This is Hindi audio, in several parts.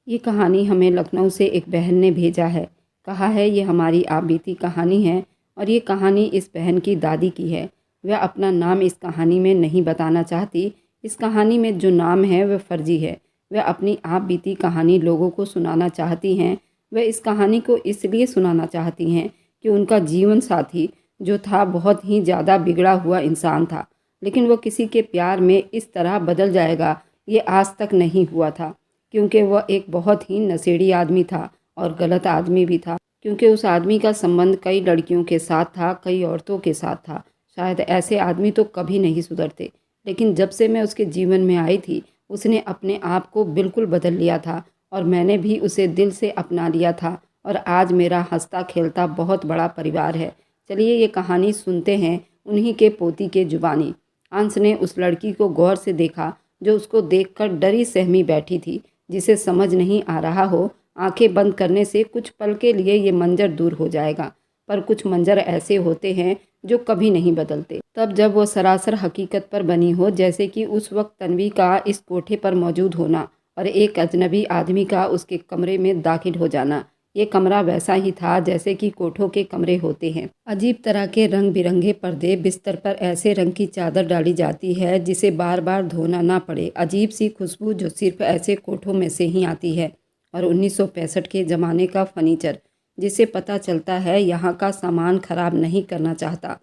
ये कहानी हमें लखनऊ से एक बहन ने भेजा है। कहा है ये हमारी आप बीती कहानी है और ये कहानी इस बहन की दादी की है। वह अपना नाम इस कहानी में नहीं बताना चाहती। इस कहानी में जो नाम है वह फर्जी है। वह अपनी आप बीती कहानी लोगों को सुनाना चाहती हैं। वह इस कहानी को इसलिए सुनाना चाहती हैं कि उनका जीवन साथी जो था बहुत ही ज़्यादा बिगड़ा हुआ इंसान था, लेकिन वह किसी के प्यार में इस तरह बदल जाएगा ये आज तक नहीं हुआ था, क्योंकि वह एक बहुत ही नशेड़ी आदमी था और गलत आदमी भी था, क्योंकि उस आदमी का संबंध कई लड़कियों के साथ था, कई औरतों के साथ था। शायद ऐसे आदमी तो कभी नहीं सुधरते, लेकिन जब से मैं उसके जीवन में आई थी उसने अपने आप को बिल्कुल बदल लिया था और मैंने भी उसे दिल से अपना लिया था और आज मेरा हंसता खेलता बहुत बड़ा परिवार है। चलिए ये कहानी सुनते हैं उन्हीं के पोती के जुबानी। अंश ने उस लड़की को गौर से देखा जो उसको देखकर डरी सहमी बैठी थी, जिसे समझ नहीं आ रहा हो आंखें बंद करने से कुछ पल के लिए ये मंजर दूर हो जाएगा, पर कुछ मंजर ऐसे होते हैं जो कभी नहीं बदलते। तब जब वो सरासर हकीकत पर बनी हो, जैसे कि उस वक्त तन्वी का इस कोठे पर मौजूद होना और एक अजनबी आदमी का उसके कमरे में दाखिल हो जाना। ये कमरा वैसा ही था जैसे कि कोठों के कमरे होते हैं। अजीब तरह के रंग बिरंगे पर्दे, बिस्तर पर ऐसे रंग की चादर डाली जाती है जिसे बार बार धोना ना पड़े। अजीब सी खुशबू जो सिर्फ ऐसे कोठों में से ही आती है। और 1965 के ज़माने का फर्नीचर, जिसे पता चलता है यहाँ का सामान खराब नहीं करना चाहता।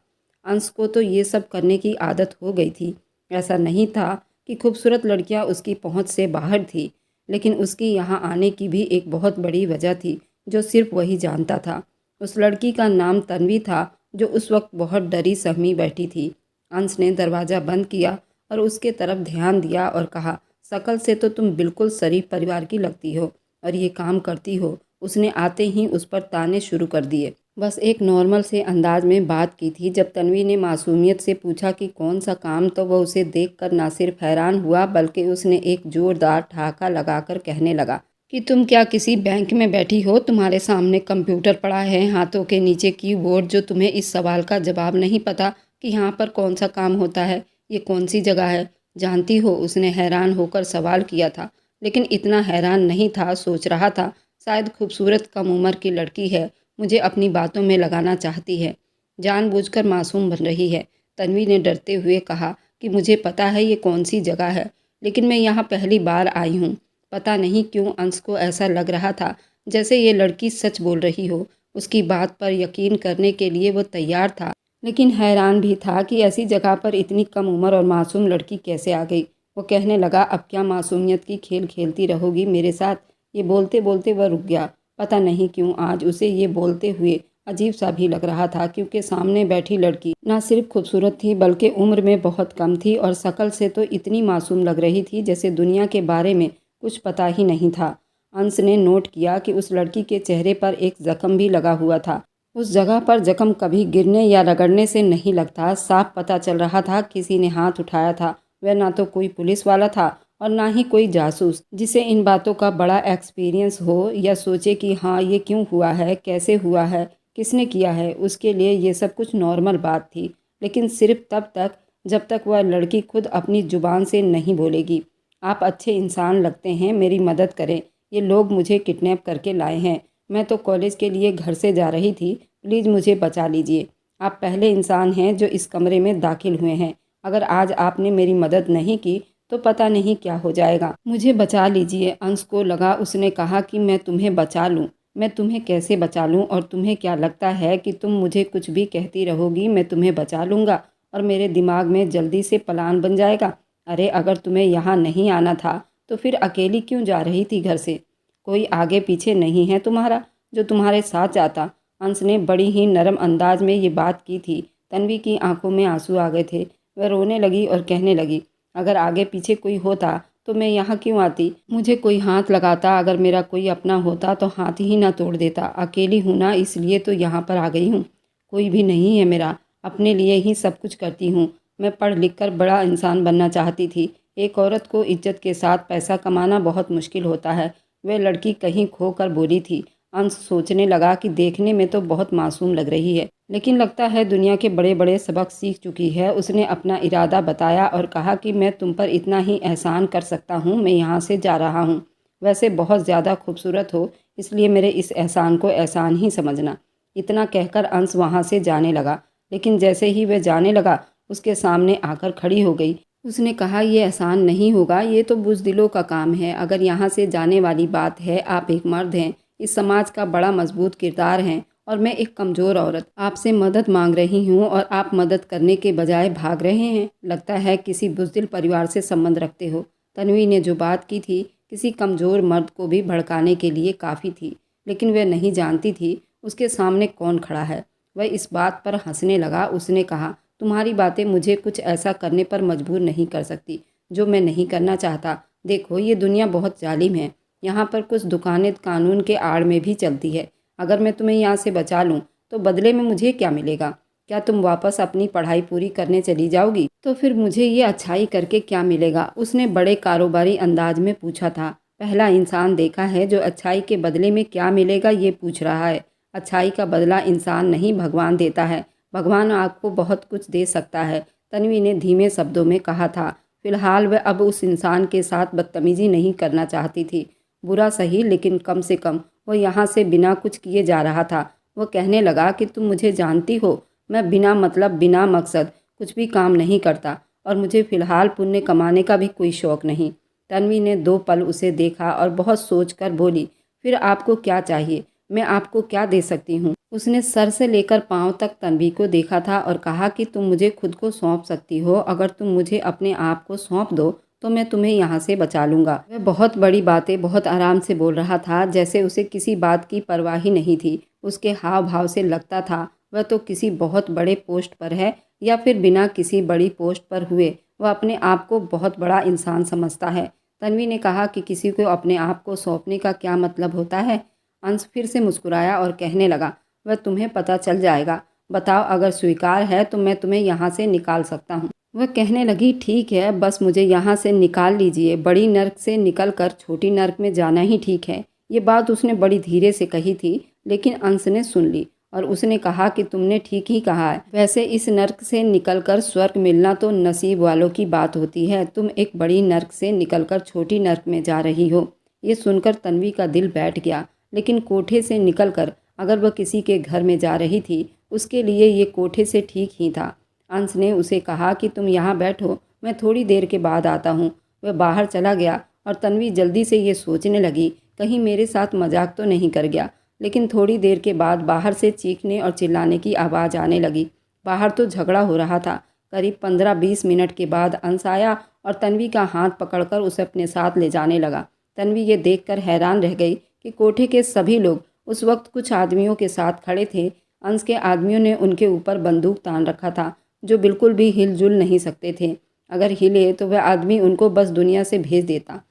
अंश को तो ये सब करने की आदत हो गई थी। ऐसा नहीं था कि खूबसूरत लड़कियाँ उसकी पहुँच से बाहर थी, लेकिन उसकी यहाँ आने की भी एक बहुत बड़ी वजह थी जो सिर्फ वही जानता था। उस लड़की का नाम तन्वी था, जो उस वक्त बहुत डरी सहमी बैठी थी। अंश ने दरवाज़ा बंद किया और उसके तरफ ध्यान दिया और कहा, शक्ल से तो तुम बिल्कुल शरीफ परिवार की लगती हो और ये काम करती हो। उसने आते ही उस पर ताने शुरू कर दिए। बस एक नॉर्मल से अंदाज में बात की थी। जब तन्वी ने मासूमियत से पूछा कि कौन सा काम, तो वह उसे देखकर ना सिर्फ हैरान हुआ बल्कि उसने एक जोरदार ठहाका लगाकर कहने लगा कि तुम क्या किसी बैंक में बैठी हो? तुम्हारे सामने कंप्यूटर पड़ा है, हाथों के नीचे कीबोर्ड, जो तुम्हें इस सवाल का जवाब नहीं पता कि यहाँ पर कौन सा काम होता है? ये कौन सी जगह है? जानती हो, उसने हैरान होकर सवाल किया था, लेकिन इतना हैरान नहीं था। सोच रहा था शायद खूबसूरत कम उम्र की लड़की है, मुझे अपनी बातों में लगाना चाहती है, जानबूझकर मासूम बन रही है। तन्वी ने डरते हुए कहा कि मुझे पता है ये कौन सी जगह है, लेकिन मैं यहाँ पहली बार आई हूँ। पता नहीं क्यों अंश को ऐसा लग रहा था जैसे ये लड़की सच बोल रही हो। उसकी बात पर यकीन करने के लिए वो तैयार था, लेकिन हैरान भी था कि ऐसी जगह पर इतनी कम उम्र और मासूम लड़की कैसे आ गई। वो कहने लगा, अब क्या मासूमियत की खेल खेलती रहोगी मेरे साथ? ये बोलते बोलते वह रुक गया। पता नहीं क्यों आज उसे ये बोलते हुए अजीब सा भी लग रहा था, क्योंकि सामने बैठी लड़की ना सिर्फ खूबसूरत थी बल्कि उम्र में बहुत कम थी और शक्ल से तो इतनी मासूम लग रही थी जैसे दुनिया के बारे में कुछ पता ही नहीं था। अंश ने नोट किया कि उस लड़की के चेहरे पर एक जख्म भी लगा हुआ था। उस जगह पर जख्म कभी गिरने या रगड़ने से नहीं लगता। साफ पता चल रहा था किसी ने हाथ उठाया था। वह ना तो कोई पुलिस वाला था और ना ही कोई जासूस जिसे इन बातों का बड़ा एक्सपीरियंस हो या सोचे कि हाँ ये क्यों हुआ है, कैसे हुआ है, किसने किया है। उसके लिए ये सब कुछ नॉर्मल बात थी, लेकिन सिर्फ तब तक जब तक वह लड़की खुद अपनी ज़ुबान से नहीं बोलेगी। आप अच्छे इंसान लगते हैं, मेरी मदद करें। ये लोग मुझे किडनैप करके लाए हैं। मैं तो कॉलेज के लिए घर से जा रही थी। प्लीज़ मुझे बचा लीजिए। आप पहले इंसान हैं जो इस कमरे में दाखिल हुए हैं। अगर आज आपने मेरी मदद नहीं की तो पता नहीं क्या हो जाएगा। मुझे बचा लीजिए। अंश को लगा उसने कहा कि मैं तुम्हें बचा लूँ। मैं तुम्हें कैसे बचा लूँ? और तुम्हें क्या लगता है कि तुम मुझे कुछ भी कहती रहोगी मैं तुम्हें बचा लूँगा और मेरे दिमाग में जल्दी से प्लान बन जाएगा? अरे अगर तुम्हें यहाँ नहीं आना था तो फिर अकेली क्यों जा रही थी घर से? कोई आगे पीछे नहीं है तुम्हारा जो तुम्हारे साथ जाता? अंश ने बड़ी ही नरम अंदाज में ये बात की थी। तन्वी की आंखों में आंसू आ गए थे। वह रोने लगी और कहने लगी, अगर आगे पीछे कोई होता तो मैं यहाँ क्यों आती? मुझे कोई हाथ लगाता, अगर मेरा कोई अपना होता तो हाथ ही ना तोड़ देता। अकेली हूँ ना, इसलिए तो यहाँ पर आ गई हूँ। कोई भी नहीं है मेरा, अपने लिए ही सब कुछ करती हूँ। मैं पढ़ लिख कर बड़ा इंसान बनना चाहती थी। एक औरत को इज्जत के साथ पैसा कमाना बहुत मुश्किल होता है। वह लड़की कहीं खो कर बोली थी। अंश सोचने लगा कि देखने में तो बहुत मासूम लग रही है, लेकिन लगता है दुनिया के बड़े बड़े सबक सीख चुकी है। उसने अपना इरादा बताया और कहा कि मैं तुम पर इतना ही एहसान कर सकता हूँ, मैं यहाँ से जा रहा हूँ। वैसे बहुत ज़्यादा खूबसूरत हो, इसलिए मेरे इस एहसान को एहसान ही समझना। इतना कहकर अंश वहाँ से जाने लगा, लेकिन जैसे ही वह जाने लगा उसके सामने आकर खड़ी हो गई। उसने कहा, ये एहसान नहीं होगा, ये तो बुज़दिलों का काम है। अगर यहाँ से जाने वाली बात है, आप एक मर्द हैं, इस समाज का बड़ा मजबूत किरदार हैं और मैं एक कमज़ोर औरत आपसे मदद मांग रही हूँ और आप मदद करने के बजाय भाग रहे हैं। लगता है किसी बुज़दिल परिवार से संबंध रखते हो। तन्वी ने जो बात की थी किसी कमज़ोर मर्द को भी भड़काने के लिए काफ़ी थी, लेकिन वह नहीं जानती थी उसके सामने कौन खड़ा है। वह इस बात पर हंसने लगा। उसने कहा, तुम्हारी बातें मुझे कुछ ऐसा करने पर मजबूर नहीं कर सकती जो मैं नहीं करना चाहता। देखो, ये दुनिया बहुत जालिम है। यहाँ पर कुछ दुकानें कानून के आड़ में भी चलती है। अगर मैं तुम्हें यहाँ से बचा लूँ तो बदले में मुझे क्या मिलेगा? क्या तुम वापस अपनी पढ़ाई पूरी करने चली जाओगी? तो फिर मुझे ये अच्छाई करके क्या मिलेगा? उसने बड़े कारोबारी अंदाज में पूछा था। पहला इंसान देखा है जो अच्छाई के बदले में क्या मिलेगा ये पूछ रहा है। अच्छाई का बदला इंसान नहीं, भगवान देता है। भगवान आपको बहुत कुछ दे सकता है, तन्वी ने धीमे शब्दों में कहा था। फिलहाल वह अब उस इंसान के साथ बदतमीजी नहीं करना चाहती थी। बुरा सही, लेकिन कम से कम वो यहाँ से बिना कुछ किए जा रहा था। वो कहने लगा कि तुम मुझे जानती हो, मैं बिना मतलब बिना मकसद कुछ भी काम नहीं करता और मुझे फ़िलहाल पुण्य कमाने का भी कोई शौक़ नहीं। तन्वी ने 2 पल उसे देखा और बहुत सोच कर बोली, फिर आपको क्या चाहिए? मैं आपको क्या दे सकती हूँ? उसने सर से लेकर पाँव तक तन्वी को देखा था और कहा कि तुम मुझे खुद को सौंप सकती हो। अगर तुम मुझे अपने आप को सौंप दो तो मैं तुम्हें यहाँ से बचा लूँगा। वह बहुत बड़ी बातें बहुत आराम से बोल रहा था, जैसे उसे किसी बात की परवाह ही नहीं थी। उसके हाव भाव से लगता था वह तो किसी बहुत बड़े पोस्ट पर है, या फिर बिना किसी बड़ी पोस्ट पर हुए वह अपने आप को बहुत बड़ा इंसान समझता है। तन्वी ने कहा कि किसी को अपने आप को सौंपने का क्या मतलब होता है? अंश फिर से मुस्कुराया और कहने लगा, वह तुम्हें पता चल जाएगा। बताओ, अगर स्वीकार है तो मैं तुम्हें यहाँ से निकाल सकता हूँ। वह कहने लगी, ठीक है, बस मुझे यहाँ से निकाल लीजिए। बड़ी नर्क से निकल कर छोटी नर्क में जाना ही ठीक है। ये बात उसने बड़ी धीरे से कही थी, लेकिन अंश ने सुन ली और उसने कहा कि तुमने ठीक ही कहा है। वैसे इस नर्क से निकलकर स्वर्ग मिलना तो नसीब वालों की बात होती है। तुम एक बड़ी नर्क से निकलकर छोटी नर्क में जा रही हो। ये सुनकर तन्वी का दिल बैठ गया, लेकिन कोठे से निकलकर अगर वह किसी के घर में जा रही थी, उसके लिए ये कोठे से ठीक ही था। अंश ने उसे कहा कि तुम यहाँ बैठो, मैं थोड़ी देर के बाद आता हूँ। वह बाहर चला गया और तन्वी जल्दी से ये सोचने लगी, कहीं मेरे साथ मजाक तो नहीं कर गया। लेकिन थोड़ी देर के बाद बाहर से चीखने और चिल्लाने की आवाज़ आने लगी। बाहर तो झगड़ा हो रहा था। करीब 15-20 मिनट के बाद अंश आया और तन्वी का हाथ पकड़कर उसे अपने साथ ले जाने लगा। तन्वी ये देखकर हैरान रह गई कि कोठे के सभी लोग उस वक्त कुछ आदमियों के साथ खड़े थे। अंश के आदमियों ने उनके ऊपर बंदूक तान रखा था, जो बिल्कुल भी हिलजुल नहीं सकते थे। अगर हिले तो वह आदमी उनको बस दुनिया से भेज देता।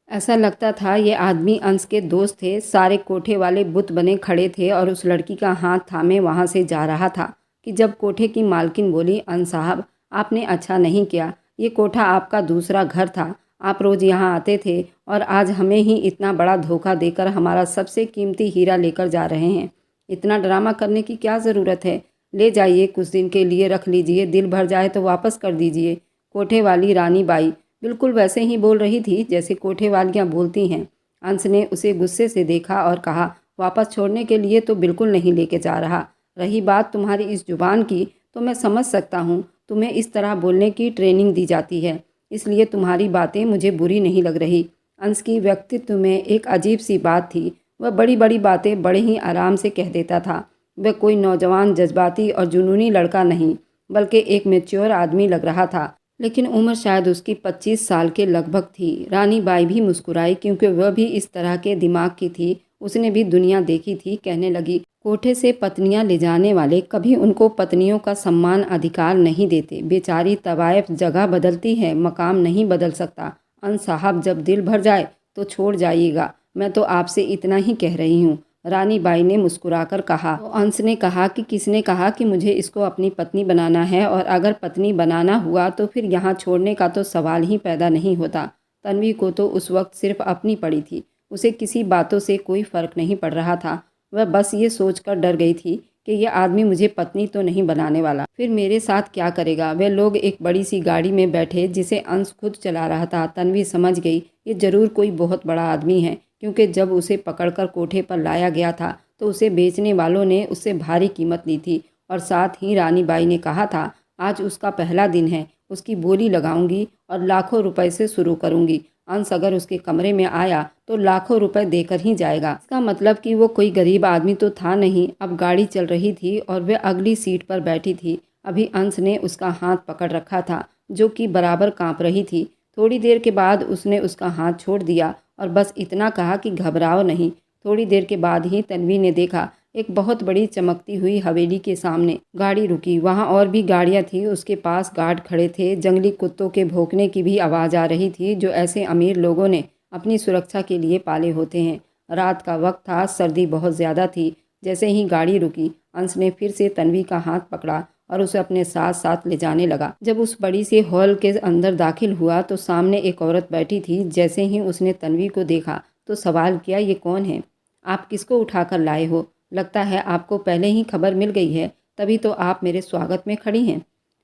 ऐसा लगता था ये आदमी अंश के दोस्त थे। सारे कोठे वाले बुत बने खड़े थे और उस लड़की का हाथ थामे वहाँ से जा रहा था कि जब कोठे की मालकिन बोली, अंश साहब, आपने अच्छा नहीं किया। ये कोठा आपका दूसरा घर था। आप रोज़ यहाँ आते थे और आज हमें ही इतना बड़ा धोखा देकर हमारा सबसे कीमती हीरा लेकर जा रहे हैं। इतना ड्रामा करने की क्या ज़रूरत है? ले जाइए, कुछ दिन के लिए रख लीजिए, दिल भर जाए तो वापस कर दीजिए। कोठे वाली रानी बाई बिल्कुल वैसे ही बोल रही थी जैसे कोठे वालियाँ बोलती हैं। अंश ने उसे गुस्से से देखा और कहा, वापस छोड़ने के लिए तो बिल्कुल नहीं लेके जा रहा। रही बात तुम्हारी इस जुबान की, तो मैं समझ सकता हूँ तुम्हें इस तरह बोलने की ट्रेनिंग दी जाती है, इसलिए तुम्हारी बातें मुझे बुरी नहीं लग रही। अंश की व्यक्तित्व में एक अजीब सी बात थी। वह बड़ी बड़ी बातें बड़े ही आराम से कह देता था। वह कोई नौजवान जज्बाती और जुनूनी लड़का नहीं, बल्कि एक मैच्योर आदमी लग रहा था, लेकिन उम्र शायद उसकी 25 साल के लगभग थी। रानी बाई भी मुस्कुराई, क्योंकि वह भी इस तरह के दिमाग की थी। उसने भी दुनिया देखी थी। कहने लगी, कोठे से पत्नियां ले जाने वाले कभी उनको पत्नियों का सम्मान अधिकार नहीं देते। बेचारी तवायफ जगह बदलती है, मकाम नहीं बदल सकता। अंश साहब, जब दिल भर जाए तो छोड़ जाइएगा। मैं तो आपसे इतना ही कह रही हूँ। रानी बाई ने मुस्कुराकर कहा। तो अंश ने कहा कि किसने कहा कि मुझे इसको अपनी पत्नी बनाना है, और अगर पत्नी बनाना हुआ तो फिर यहाँ छोड़ने का तो सवाल ही पैदा नहीं होता। तन्वी को तो उस वक्त सिर्फ अपनी पड़ी थी। उसे किसी बातों से कोई फ़र्क नहीं पड़ रहा था। वह बस ये सोचकर डर गई थी कि यह आदमी मुझे पत्नी तो नहीं बनाने वाला, फिर मेरे साथ क्या करेगा। वे लोग एक बड़ी सी गाड़ी में बैठे जिसे अंश खुद चला रहा था। तन्वी समझ गई ये जरूर कोई बहुत बड़ा आदमी है, क्योंकि जब उसे पकड़कर कोठे पर लाया गया था तो उसे बेचने वालों ने उससे भारी कीमत ली थी। और साथ ही रानी बाई ने कहा था आज उसका पहला दिन है, उसकी बोली लगाऊंगी और लाखों रुपए से शुरू करूंगी। अंश अगर उसके कमरे में आया तो लाखों रुपए देकर ही जाएगा। इसका मतलब कि वो कोई गरीब आदमी तो था नहीं। अब गाड़ी चल रही थी और वह अगली सीट पर बैठी थी। अभी अंश ने उसका हाथ पकड़ रखा था, जो कि बराबर कांप रही थी। थोड़ी देर के बाद उसने उसका हाथ छोड़ दिया और बस इतना कहा कि घबराओ नहीं। थोड़ी देर के बाद ही तन्वी ने देखा एक बहुत बड़ी चमकती हुई हवेली के सामने गाड़ी रुकी। वहाँ और भी गाड़ियाँ थी, उसके पास गार्ड खड़े थे। जंगली कुत्तों के भौंकने की भी आवाज़ आ रही थी, जो ऐसे अमीर लोगों ने अपनी सुरक्षा के लिए पाले होते हैं। रात का वक्त था, सर्दी बहुत ज़्यादा थी। जैसे ही गाड़ी रुकी, अंश ने फिर से तन्वी का हाथ पकड़ा और उसे अपने साथ साथ ले जाने लगा। जब उस बड़ी से हॉल के अंदर दाखिल हुआ तो सामने एक औरत बैठी थी। जैसे ही उसने तन्वी को देखा तो सवाल किया, ये कौन है? आप किसको उठाकर लाए हो? लगता है आपको पहले ही खबर मिल गई है, तभी तो आप मेरे स्वागत में खड़ी हैं।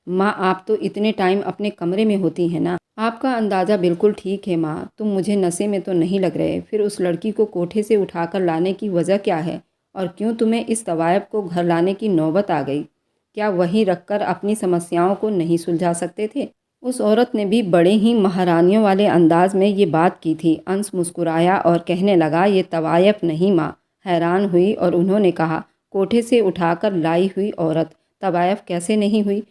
माँ, आप तो इतने टाइम अपने कमरे में होती हैं ना। आपका अंदाज़ा बिल्कुल ठीक है माँ, तुम मुझे नशे में तो नहीं लग रहे। फिर उस लड़की को कोठे से उठाकर लाने की वजह क्या है, और क्यों तुम्हें इस तवायब को घर लाने की नौबत आ गई? क्या वहीं रखकर अपनी समस्याओं को नहीं सुलझा सकते थे? उस औरत ने भी बड़े ही महारानियों वाले अंदाज में ये बात की थी। अंश मुस्कुराया और कहने लगा, ये तवायफ नहीं माँ। हैरान हुई और उन्होंने कहा, कोठे से उठाकर लाई हुई औरत तवायफ कैसे नहीं हुई?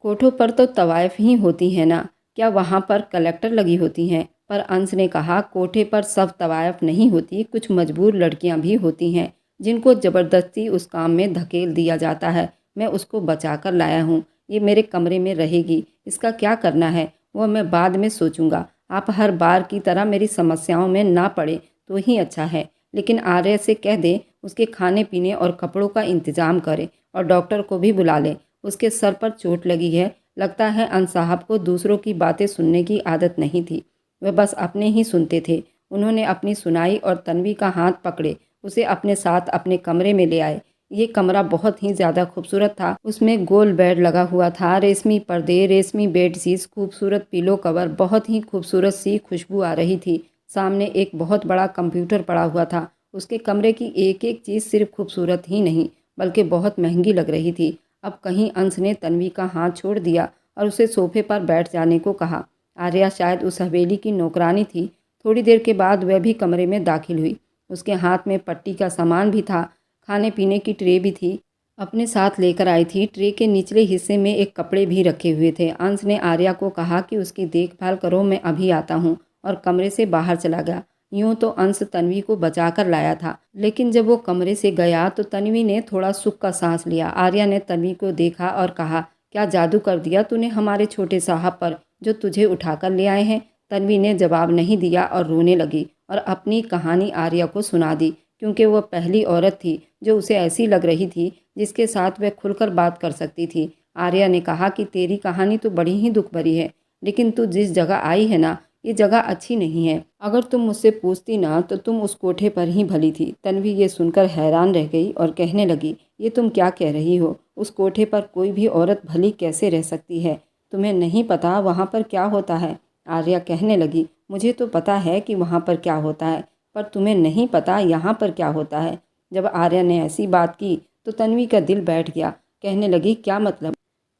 कोठों पर तो तवायफ ही होती है ना, क्या वहाँ पर कलेक्टर लगी होती हैं? पर अंश ने कहा, कोठे पर सब तवायफ नहीं होती, कुछ मजबूर लड़कियाँ भी होती हैं जिनको ज़बरदस्ती उस काम में धकेल दिया जाता है। मैं उसको बचा कर लाया हूँ, ये मेरे कमरे में रहेगी। इसका क्या करना है वो मैं बाद में सोचूंगा। आप हर बार की तरह मेरी समस्याओं में ना पड़े तो ही अच्छा है। लेकिन आर्य से कह दे उसके खाने पीने और कपड़ों का इंतज़ाम करे और डॉक्टर को भी बुला ले। उसके सर पर चोट लगी है। लगता है अंश साहब को दूसरों की बातें सुनने की आदत नहीं थी, वह बस अपने ही सुनते थे। उन्होंने अपनी सुनाई और तन्वी का हाथ पकड़े उसे अपने साथ अपने कमरे में ले आए। ये कमरा बहुत ही ज़्यादा खूबसूरत था। उसमें गोल बेड लगा हुआ था, रेशमी पर्दे, रेशमी बेडशीट्स, खूबसूरत पिलो कवर, बहुत ही खूबसूरत सी खुशबू आ रही थी। सामने एक बहुत बड़ा कंप्यूटर पड़ा हुआ था। उसके कमरे की एक एक चीज़ सिर्फ खूबसूरत ही नहीं बल्कि बहुत महंगी लग रही थी। अब कहीं अंश ने तन्वी का हाथ छोड़ दिया और उसे सोफे पर बैठ जाने को कहा। आर्या शायद उस हवेली की नौकरानी थी। थोड़ी देर के बाद वह भी कमरे में दाखिल हुई। उसके हाथ में पट्टी का सामान भी था, खाने पीने की ट्रे भी थी, अपने साथ लेकर आई थी। ट्रे के निचले हिस्से में एक कपड़े भी रखे हुए थे। अंश ने आर्या को कहा कि उसकी देखभाल करो, मैं अभी आता हूँ, और कमरे से बाहर चला गया। यूं तो अंश तन्वी को बचा कर लाया था, लेकिन जब वो कमरे से गया तो तन्वी ने थोड़ा सुख का सांस लिया। आर्या ने तन्वी को देखा और कहा, क्या जादू कर दिया तूने हमारे छोटे साहब पर, जो तुझे उठाकर ले आए हैं? तन्वी ने जवाब नहीं दिया और रोने लगी और अपनी कहानी आर्या को सुना दी, क्योंकि वह पहली औरत थी जो उसे ऐसी लग रही थी जिसके साथ वह खुलकर बात कर सकती थी। आर्या ने कहा कि तेरी कहानी तो बड़ी ही दुख भरी है, लेकिन तू जिस जगह आई है ना, ये जगह अच्छी नहीं है। अगर तुम मुझसे पूछती ना तो तुम उस कोठे पर ही भली थी। तन्वी ये सुनकर हैरान रह गई और कहने लगी, ये तुम क्या कह रही हो? उस कोठे पर कोई भी औरत भली कैसे रह सकती है? तुम्हें नहीं पता वहाँ पर क्या होता है? आर्या कहने लगी, मुझे तो पता है कि वहाँ पर क्या होता है, पर तुम्हें नहीं पता यहाँ पर क्या होता है। जब आर्या ने ऐसी बात की तो तन्वी का दिल बैठ गया। कहने लगी, क्या मतलब?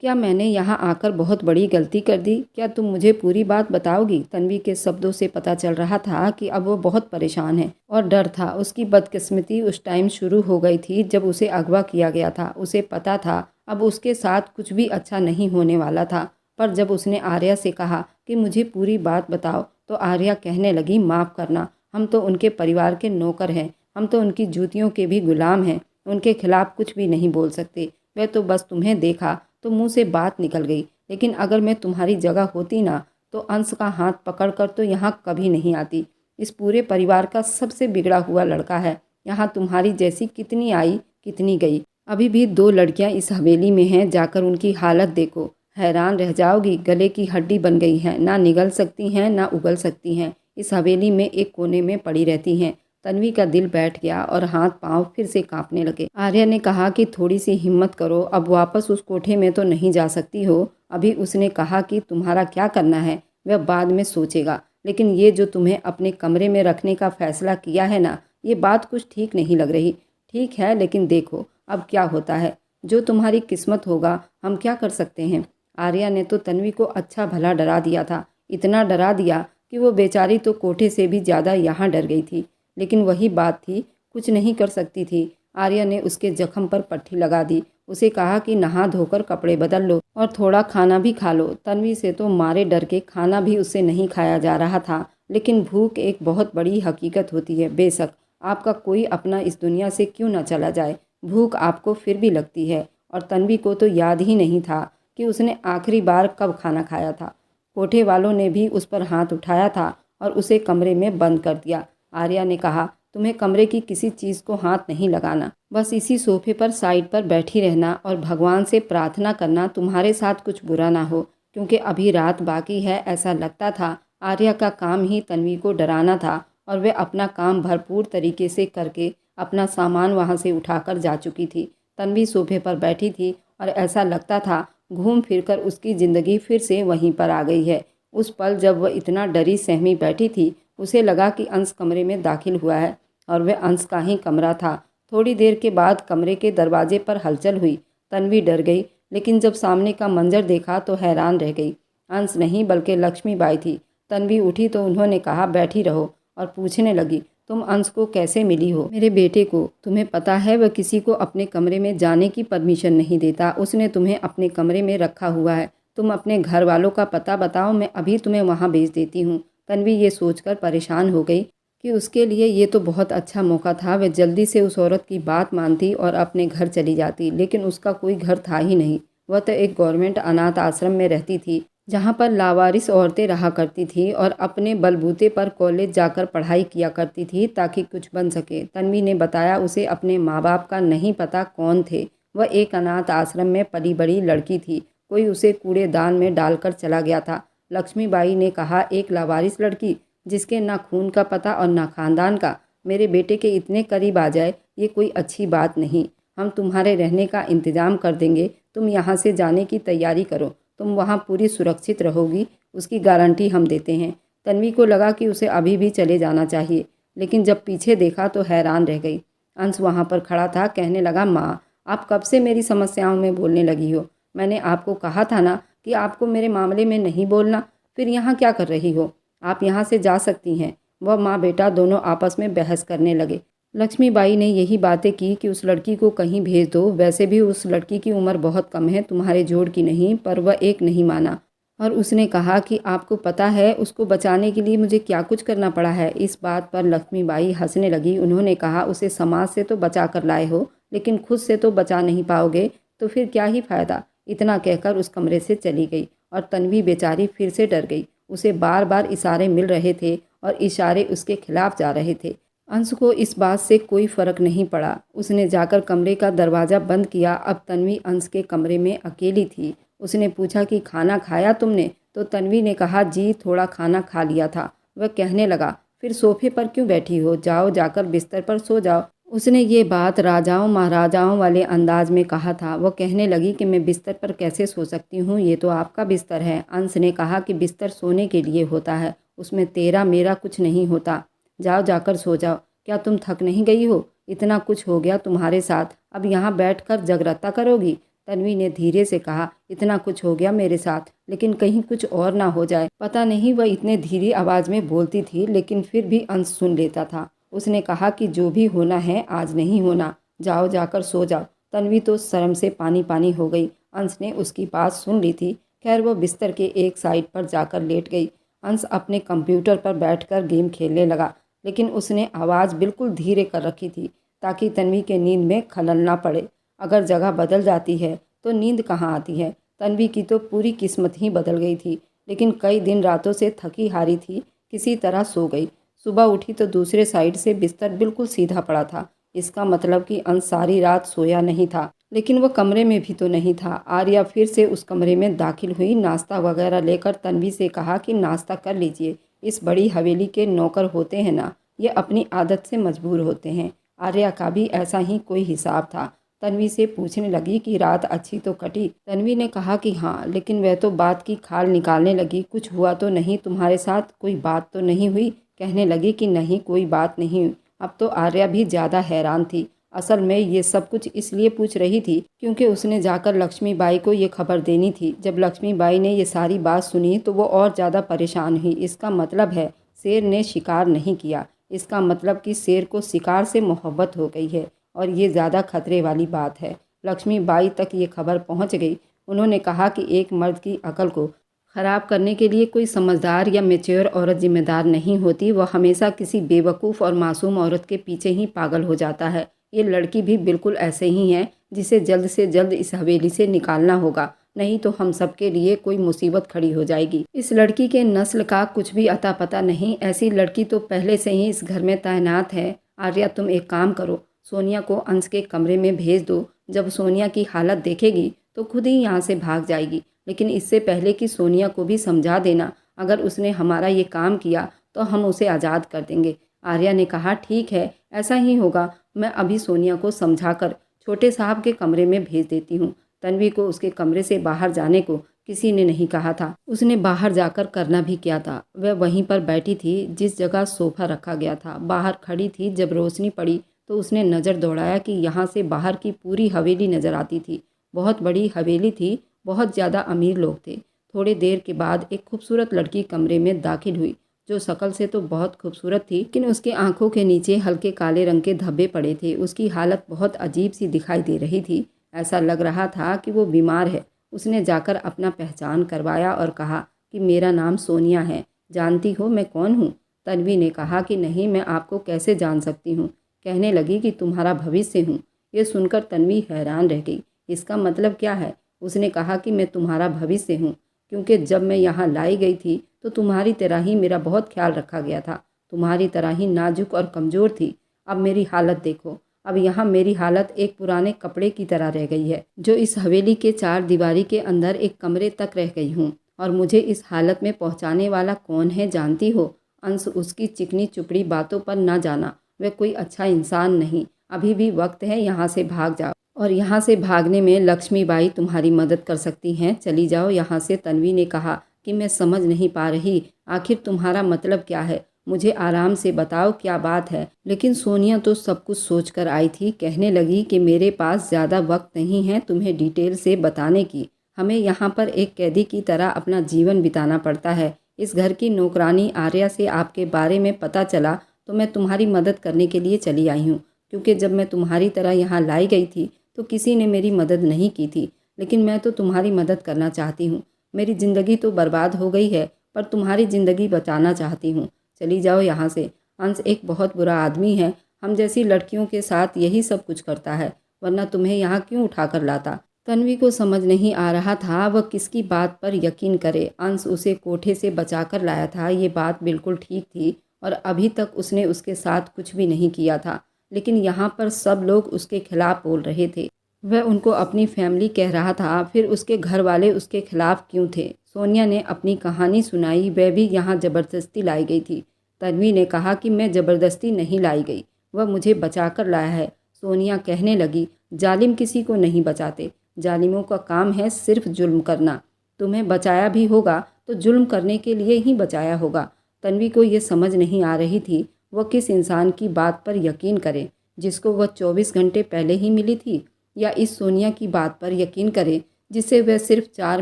क्या मैंने यहाँ आकर बहुत बड़ी गलती कर दी? क्या तुम मुझे पूरी बात बताओगी? तन्वी के शब्दों से पता चल रहा था कि अब वो बहुत परेशान है और डर था। उसकी बदकिस्मती उस टाइम शुरू हो गई थी जब उसे अगवा किया गया था। उसे पता था अब उसके साथ कुछ भी अच्छा नहीं होने वाला था। पर जब उसने आर्या से कहा कि मुझे पूरी बात बताओ तो आर्या कहने लगी, माफ़ करना, हम तो उनके परिवार के नौकर हैं, हम तो उनकी जूतियों के भी गुलाम हैं, उनके खिलाफ कुछ भी नहीं बोल सकते। वह तो बस तुम्हें देखा तो मुंह से बात निकल गई, लेकिन अगर मैं तुम्हारी जगह होती ना तो अंश का हाथ पकड़कर तो यहाँ कभी नहीं आती। इस पूरे परिवार का सबसे बिगड़ा हुआ लड़का है। यहाँ तुम्हारी जैसी कितनी आई कितनी गई। अभी भी 2 लड़कियाँ इस हवेली में हैं, जाकर उनकी हालत देखो, हैरान रह जाओगी। गले की हड्डी बन गई हैं, ना निगल सकती हैं ना उगल सकती हैं। इस हवेली में एक कोने में पड़ी रहती हैं। तन्वी का दिल बैठ गया और हाथ पांव फिर से कांपने लगे। आर्या ने कहा कि थोड़ी सी हिम्मत करो, अब वापस उस कोठे में तो नहीं जा सकती हो। अभी उसने कहा कि तुम्हारा क्या करना है वह बाद में सोचेगा, लेकिन ये जो तुम्हें अपने कमरे में रखने का फैसला किया है ना, ये बात कुछ ठीक नहीं लग रही। ठीक है, लेकिन देखो अब क्या होता है, जो तुम्हारी किस्मत होगा, हम क्या कर सकते हैं। आर्या ने तो तन्वी को अच्छा भला डरा दिया था, इतना डरा दिया कि वो बेचारी तो कोठे से भी ज़्यादा यहाँ डर गई थी। लेकिन वही बात थी, कुछ नहीं कर सकती थी। आर्या ने उसके जख्म पर पट्टी लगा दी, उसे कहा कि नहा धोकर कपड़े बदल लो और थोड़ा खाना भी खा लो। तन्वी से तो मारे डर के खाना भी उससे नहीं खाया जा रहा था, लेकिन भूख एक बहुत बड़ी हकीकत होती है। बेशक आपका कोई अपना इस दुनिया से क्यों न चला जाए, भूख आपको फिर भी लगती है। और तन्वी को तो याद ही नहीं था कि उसने आखिरी बार कब खाना खाया था। कोठे वालों ने भी उस पर हाथ उठाया था और उसे कमरे में बंद कर दिया। आर्या ने कहा, तुम्हें कमरे की किसी चीज़ को हाथ नहीं लगाना, बस इसी सोफे पर साइड पर बैठी रहना और भगवान से प्रार्थना करना तुम्हारे साथ कुछ बुरा ना हो, क्योंकि अभी रात बाकी है। ऐसा लगता था आर्या का काम ही तन्वी को डराना था और वह अपना काम भरपूर तरीके से करके अपना सामान वहाँ से उठाकर जा चुकी थी। तन्वी सोफे पर बैठी थी और ऐसा लगता था घूम फिरकर उसकी ज़िंदगी फिर से वहीं पर आ गई है। उस पल जब वह इतना डरी सहमी बैठी थी, उसे लगा कि अंश कमरे में दाखिल हुआ है और वह अंश का ही कमरा था। थोड़ी देर के बाद कमरे के दरवाजे पर हलचल हुई। तन्वी डर गई, लेकिन जब सामने का मंजर देखा तो हैरान रह गई। अंश नहीं बल्कि लक्ष्मीबाई थी। तन्वी उठी तो उन्होंने कहा, बैठी रहो, और पूछने लगी, तुम अंश को कैसे मिली हो? मेरे बेटे को। तुम्हें पता है वह किसी को अपने कमरे में जाने की परमिशन नहीं देता। उसने तुम्हें अपने कमरे में रखा हुआ है। तुम अपने घर वालों का पता बताओ, मैं अभी तुम्हें वहाँ भेज देती हूँ। तन्वी ये सोचकर परेशान हो गई कि उसके लिए ये तो बहुत अच्छा मौका था। वह जल्दी से उस औरत की बात मानती और अपने घर चली जाती, लेकिन उसका कोई घर था ही नहीं। वह तो एक गवर्नमेंट अनाथ आश्रम में रहती थी, जहाँ पर लावारिस औरतें रहा करती थी और अपने बलबूते पर कॉलेज जाकर पढ़ाई किया करती थी ताकि कुछ बन सके। तन्वी ने बताया उसे अपने माँ बाप का नहीं पता कौन थे। वह एक अनाथ आश्रम में पली बड़ी लड़की थी। कोई उसे कूड़ेदान में डालकर चला गया था। लक्ष्मीबाई ने कहा, एक लावारिस लड़की जिसके ना खून का पता और ना खानदान का मेरे बेटे के इतने करीब आ जाए, ये कोई अच्छी बात नहीं। हम तुम्हारे रहने का इंतज़ाम कर देंगे, तुम यहाँ से जाने की तैयारी करो, तुम वहाँ पूरी सुरक्षित रहोगी, उसकी गारंटी हम देते हैं। तन्वी को लगा कि उसे अभी भी चले जाना चाहिए, लेकिन जब पीछे देखा तो हैरान रह गई। अंश वहाँ पर खड़ा था, कहने लगा, माँ आप कब से मेरी समस्याओं में बोलने लगी हो? मैंने आपको कहा था ना कि आपको मेरे मामले में नहीं बोलना, फिर यहाँ क्या कर रही हो? आप यहाँ से जा सकती हैं। वह माँ बेटा दोनों आपस में बहस करने लगे। लक्ष्मीबाई ने यही बातें की कि उस लड़की को कहीं भेज दो, वैसे भी उस लड़की की उम्र बहुत कम है, तुम्हारे जोड़ की नहीं। पर वह एक नहीं माना और उसने कहा कि आपको पता है उसको बचाने के लिए मुझे क्या कुछ करना पड़ा है। इस बात पर लक्ष्मीबाई हंसने लगी। उन्होंने कहा, उसे समाज से तो बचा कर लाए हो, लेकिन खुद से तो बचा नहीं पाओगे, तो फिर क्या ही फ़ायदा। इतना कहकर उस कमरे से चली गई और तन्वी बेचारी फिर से डर गई। उसे बार बार इशारे मिल रहे थे और इशारे उसके खिलाफ जा रहे थे। अंश को इस बात से कोई फ़र्क नहीं पड़ा। उसने जाकर कमरे का दरवाज़ा बंद किया। अब तन्वी अंश के कमरे में अकेली थी। उसने पूछा कि खाना खाया तुमने? तो तन्वी ने कहा, जी थोड़ा खाना खा लिया था। वह कहने लगा, फिर सोफे पर क्यों बैठी हो, जाओ जाकर बिस्तर पर सो जाओ। उसने ये बात राजाओं महाराजाओं वाले अंदाज में कहा था। वह कहने लगी कि मैं बिस्तर पर कैसे सो सकती हूँ, ये तो आपका बिस्तर है। अंश ने कहा कि बिस्तर सोने के लिए होता है, उसमें तेरा मेरा कुछ नहीं होता। जाओ जाकर सो जाओ। क्या तुम थक नहीं गई हो? इतना कुछ हो गया तुम्हारे साथ, अब यहाँ बैठकर जगराता करोगी? तन्वी ने धीरे से कहा, इतना कुछ हो गया मेरे साथ, लेकिन कहीं कुछ और ना हो जाए। पता नहीं वह इतने धीरे आवाज़ में बोलती थी, लेकिन फिर भी अंश सुन लेता था। उसने कहा कि जो भी होना है आज नहीं होना, जाओ जाकर सो जाओ। तन्वी तो शर्म से पानी पानी हो गई। अंश ने उसकी बात सुन ली थी। खैर वो बिस्तर के एक साइड पर जाकर लेट गई। अंश अपने कंप्यूटर पर बैठकर गेम खेलने लगा, लेकिन उसने आवाज़ बिल्कुल धीरे कर रखी थी ताकि तन्वी के नींद में खलल ना पड़े। अगर जगह बदल जाती है तो नींद कहाँ आती है। तन्वी की तो पूरी किस्मत ही बदल गई थी, लेकिन कई दिन रातों से थकी हारी थी, किसी तरह सो गई। सुबह उठी तो दूसरे साइड से बिस्तर बिल्कुल सीधा पड़ा था। इसका मतलब कि अंश सारी रात सोया नहीं था, लेकिन वह कमरे में भी तो नहीं था। आर्या फिर से उस कमरे में दाखिल हुई। नाश्ता वगैरह लेकर तन्वी से कहा कि नाश्ता कर लीजिए, इस बड़ी हवेली के नौकर होते हैं ना, ये अपनी आदत से मजबूर होते हैं। आर्या का भी ऐसा ही कोई हिसाब था। तन्वी से पूछने लगी कि रात अच्छी तो कटी। तन्वी ने कहा कि हाँ, लेकिन वह तो बात की खाल निकालने लगी। कुछ हुआ तो नहीं तुम्हारे साथ? कोई बात तो नहीं हुई? कहने लगी कि नहीं, कोई बात नहीं हुई। अब तो आर्या भी ज़्यादा हैरान थी। असल में ये सब कुछ इसलिए पूछ रही थी क्योंकि उसने जाकर लक्ष्मीबाई को ये खबर देनी थी। जब लक्ष्मीबाई ने ये सारी बात सुनी तो वो और ज़्यादा परेशान हुई। इसका मतलब है शेर ने शिकार नहीं किया। इसका मतलब कि शेर को शिकार से मोहब्बत हो गई है और ये ज़्यादा खतरे वाली बात है। लक्ष्मीबाई तक ये खबर पहुंच गई। उन्होंने कहा कि एक मर्द की अकल को ख़राब करने के लिए कोई समझदार या मैच्योर औरत जिम्मेदार नहीं होती। वह हमेशा किसी बेवकूफ़ और मासूम औरत के पीछे ही पागल हो जाता है। ये लड़की भी बिल्कुल ऐसे ही है, जिसे जल्द से जल्द इस हवेली से निकालना होगा, नहीं तो हम सबके लिए कोई मुसीबत खड़ी हो जाएगी। इस लड़की के नस्ल का कुछ भी अता पता नहीं। ऐसी लड़की तो पहले से ही इस घर में तैनात है। आर्या, तुम एक काम करो, सोनिया को अंश के कमरे में भेज दो। जब सोनिया की हालत देखेगी तो खुद ही यहाँ से भाग जाएगी। लेकिन इससे पहले कि सोनिया को भी समझा देना, अगर उसने हमारा ये काम किया तो हम उसे आज़ाद कर देंगे। आर्या ने कहा, ठीक है, ऐसा ही होगा। मैं अभी सोनिया को समझाकर छोटे साहब के कमरे में भेज देती हूँ। तन्वी को उसके कमरे से बाहर जाने को किसी ने नहीं कहा था। उसने बाहर जाकर करना भी क्या था? वह वहीं पर बैठी थी जिस जगह सोफा रखा गया था। बाहर खड़ी थी। जब रोशनी पड़ी तो उसने नज़र दौड़ाया कि यहाँ से बाहर की पूरी हवेली नज़र आती थी। बहुत बड़ी हवेली थी, बहुत ज़्यादा अमीर लोग थे। थोड़ी देर के बाद एक खूबसूरत लड़की कमरे में दाखिल हुई, जो शक्ल से तो बहुत खूबसूरत थी, लेकिन उसके आंखों के नीचे हल्के काले रंग के धब्बे पड़े थे। उसकी हालत बहुत अजीब सी दिखाई दे रही थी। ऐसा लग रहा था कि वो बीमार है। उसने जाकर अपना पहचान करवाया और कहा कि मेरा नाम सोनिया है, जानती हो मैं कौन हूँ? तन्वी ने कहा कि नहीं, मैं आपको कैसे जान सकती हूँ। कहने लगी कि तुम्हारा भविष्य हूँ। ये सुनकर तन्वी हैरान रह गई। इसका मतलब क्या है? उसने कहा कि मैं तुम्हारा भविष्य हूँ, क्योंकि जब मैं यहाँ लाई गई थी तो तुम्हारी तरह ही मेरा बहुत ख्याल रखा गया था। तुम्हारी तरह ही नाजुक और कमज़ोर थी। अब मेरी हालत देखो। अब यहाँ मेरी हालत एक पुराने कपड़े की तरह रह गई है, जो इस हवेली के चार दीवारी के अंदर एक कमरे तक रह गई हूँ। और मुझे इस हालत में पहुँचाने वाला कौन है जानती हो? अंश, उसकी चिकनी चुपड़ी बातों पर ना जाना। वह कोई अच्छा इंसान नहीं। अभी भी वक्त है, यहाँ से भाग जाओ। और यहाँ से भागने में लक्ष्मीबाई तुम्हारी मदद कर सकती हैं। चली जाओ यहाँ से। तन्वी ने कहा कि मैं समझ नहीं पा रही, आखिर तुम्हारा मतलब क्या है? मुझे आराम से बताओ क्या बात है। लेकिन सोनिया तो सब कुछ सोच कर आई थी। कहने लगी कि मेरे पास ज़्यादा वक्त नहीं है तुम्हें डिटेल से बताने की। हमें यहाँ पर एक कैदी की तरह अपना जीवन बिताना पड़ता है। इस घर की नौकरानी आर्या से आपके बारे में पता चला तो मैं तुम्हारी मदद करने के लिए चली आई हूँ, क्योंकि जब मैं तुम्हारी तरह यहाँ लाई गई थी तो किसी ने मेरी मदद नहीं की थी। लेकिन मैं तो तुम्हारी मदद करना चाहती हूँ। मेरी ज़िंदगी तो बर्बाद हो गई है, पर तुम्हारी ज़िंदगी बचाना चाहती हूँ। चली जाओ यहाँ से। अंश एक बहुत बुरा आदमी है। हम जैसी लड़कियों के साथ यही सब कुछ करता है, वरना तुम्हें यहाँ क्यों उठा कर लाता? तन्वी को समझ नहीं आ रहा था वह किसकी बात पर यकीन करे। अंश उसे कोठे से बचा कर लाया था, ये बात बिल्कुल ठीक थी, और अभी तक उसने उसके साथ कुछ भी नहीं किया था। लेकिन यहाँ पर सब लोग उसके खिलाफ बोल रहे थे। वह उनको अपनी फैमिली कह रहा था, फिर उसके घर वाले उसके खिलाफ क्यों थे? सोनिया ने अपनी कहानी सुनाई। वह भी यहाँ ज़बरदस्ती लाई गई थी। तन्वी ने कहा कि मैं ज़बरदस्ती नहीं लाई गई, वह मुझे बचा कर लाया है। सोनिया कहने लगी, जालिम किसी को नहीं बचाते। जालिमों का काम है सिर्फ जुल्म करना। तुम्हें बचाया भी होगा तो जुल्म करने के लिए ही बचाया होगा। तन्वी को ये समझ नहीं आ रही थी वह किस इंसान की बात पर यकीन करे, जिसको वह 24 घंटे पहले ही मिली थी, या इस सोनिया की बात पर यकीन करे जिसे वह सिर्फ 4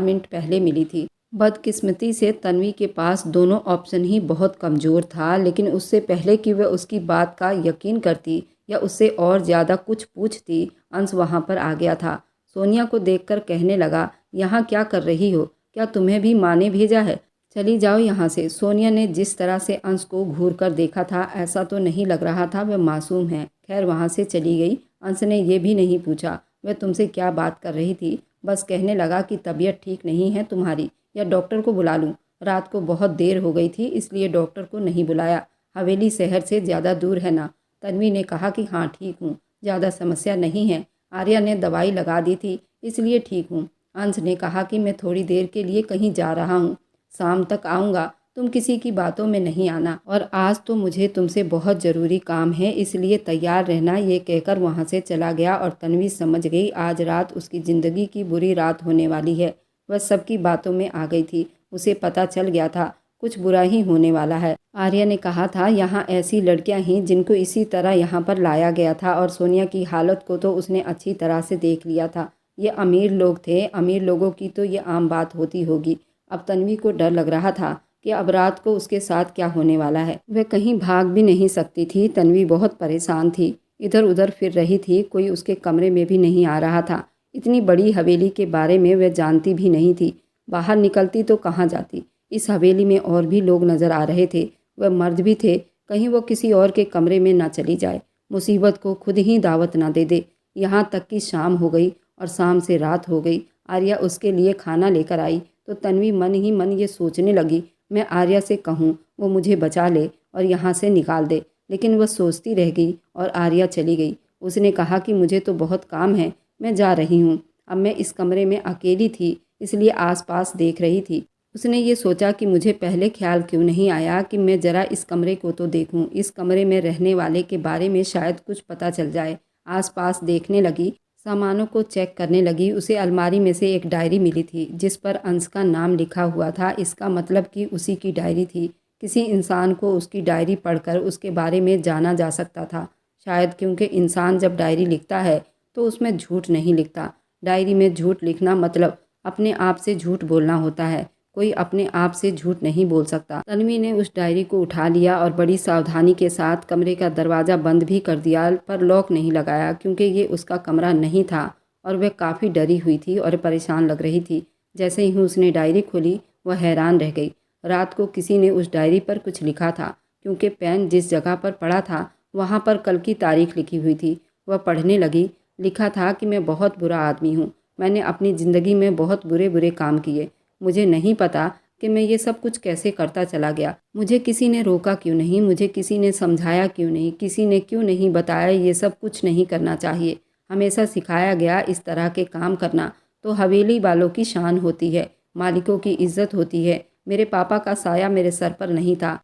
मिनट पहले मिली थी। बदकिस्मती से तन्वी के पास दोनों ऑप्शन ही बहुत कमज़ोर था। लेकिन उससे पहले कि वह उसकी बात का यकीन करती या उससे और ज़्यादा कुछ पूछती, अंश वहाँ पर आ गया था। सोनिया को देखकर कहने लगा, यहाँ क्या कर रही हो? क्या तुम्हें भी माँ ने भेजा है? चली जाओ यहाँ से। सोनिया ने जिस तरह से अंश को घूर कर देखा था, ऐसा तो नहीं लग रहा था वह मासूम है। खैर, वहाँ से चली गई। अंश ने यह भी नहीं पूछा वह तुमसे क्या बात कर रही थी, बस कहने लगा कि तबीयत ठीक नहीं है तुम्हारी, या डॉक्टर को बुला लूँ? रात को बहुत देर हो गई थी, इसलिए डॉक्टर को नहीं बुलाया। हवेली शहर से ज़्यादा दूर है ना? तन्वी ने कहा कि हाँ ठीक हूँ, ज़्यादा समस्या नहीं है। आर्या ने दवाई लगा दी थी, इसलिए ठीक हूँ। अंश ने कहा कि मैं थोड़ी देर के लिए कहीं जा रहा हूँ, शाम तक आऊँगा। तुम किसी की बातों में नहीं आना, और आज तो मुझे तुमसे बहुत ज़रूरी काम है, इसलिए तैयार रहना। ये कहकर वहाँ से चला गया और तन्वी समझ गई आज रात उसकी ज़िंदगी की बुरी रात होने वाली है। वह सबकी बातों में आ गई थी, उसे पता चल गया था कुछ बुरा ही होने वाला है। आर्या ने कहा था यहाँ ऐसी लड़कियां ही जिनको इसी तरह यहाँ पर लाया गया था, और सोनिया की हालत को तो उसने अच्छी तरह से देख लिया था। ये अमीर लोग थे, अमीर लोगों की तो ये आम बात होती होगी। अब तन्वी को डर लग रहा था कि अब रात को उसके साथ क्या होने वाला है। वह कहीं भाग भी नहीं सकती थी। तन्वी बहुत परेशान थी, इधर उधर फिर रही थी, कोई उसके कमरे में भी नहीं आ रहा था। इतनी बड़ी हवेली के बारे में वह जानती भी नहीं थी। बाहर निकलती तो कहाँ जाती। इस हवेली में और भी लोग नज़र आ रहे थे, वह मर्द भी थे, कहीं वो किसी और के कमरे में न चली जाए, मुसीबत को खुद ही दावत ना दे दे। यहाँ तक कि शाम हो गई और शाम से रात हो गई। आर्या उसके लिए खाना लेकर आई तो तन्वी मन ही मन ये सोचने लगी, मैं आर्या से कहूँ वो मुझे बचा ले और यहाँ से निकाल दे। लेकिन वह सोचती रह गई और आर्या चली गई। उसने कहा कि मुझे तो बहुत काम है, मैं जा रही हूँ। अब मैं इस कमरे में अकेली थी, इसलिए आसपास देख रही थी। उसने ये सोचा कि मुझे पहले ख्याल क्यों नहीं आया कि मैं ज़रा इस कमरे को तो देखूं, इस कमरे में रहने वाले के बारे में शायद कुछ पता चल जाए। आसपास देखने लगी, सामानों को चेक करने लगी। उसे अलमारी में से एक डायरी मिली थी जिस पर अंश का नाम लिखा हुआ था। इसका मतलब कि उसी की डायरी थी। किसी इंसान को उसकी डायरी पढ़कर उसके बारे में जाना जा सकता था, शायद क्योंकि इंसान जब डायरी लिखता है तो उसमें झूठ नहीं लिखता। डायरी में झूठ लिखना मतलब अपने आप से झूठ बोलना होता है। कोई अपने आप से झूठ नहीं बोल सकता। तन्वी ने उस डायरी को उठा लिया और बड़ी सावधानी के साथ कमरे का दरवाज़ा बंद भी कर दिया, पर लॉक नहीं लगाया क्योंकि ये उसका कमरा नहीं था और वह काफ़ी डरी हुई थी और परेशान लग रही थी। जैसे ही उसने डायरी खोली वह हैरान रह गई। रात को किसी ने उस डायरी पर कुछ लिखा था, क्योंकि पेन जिस जगह पर पड़ा था वहाँ पर कल की तारीख लिखी हुई थी। वह पढ़ने लगी। लिखा था कि मैं बहुत बुरा आदमी हूँ, मैंने अपनी ज़िंदगी में बहुत बुरे बुरे काम किए। मुझे नहीं पता कि मैं ये सब कुछ कैसे करता चला गया। मुझे किसी ने रोका क्यों नहीं, मुझे किसी ने समझाया क्यों नहीं, किसी ने क्यों नहीं बताया ये सब कुछ नहीं करना चाहिए। हमेशा सिखाया गया इस तरह के काम करना तो हवेली वालों की शान होती है, मालिकों की इज्जत होती है। मेरे पापा का साया मेरे सर पर नहीं था।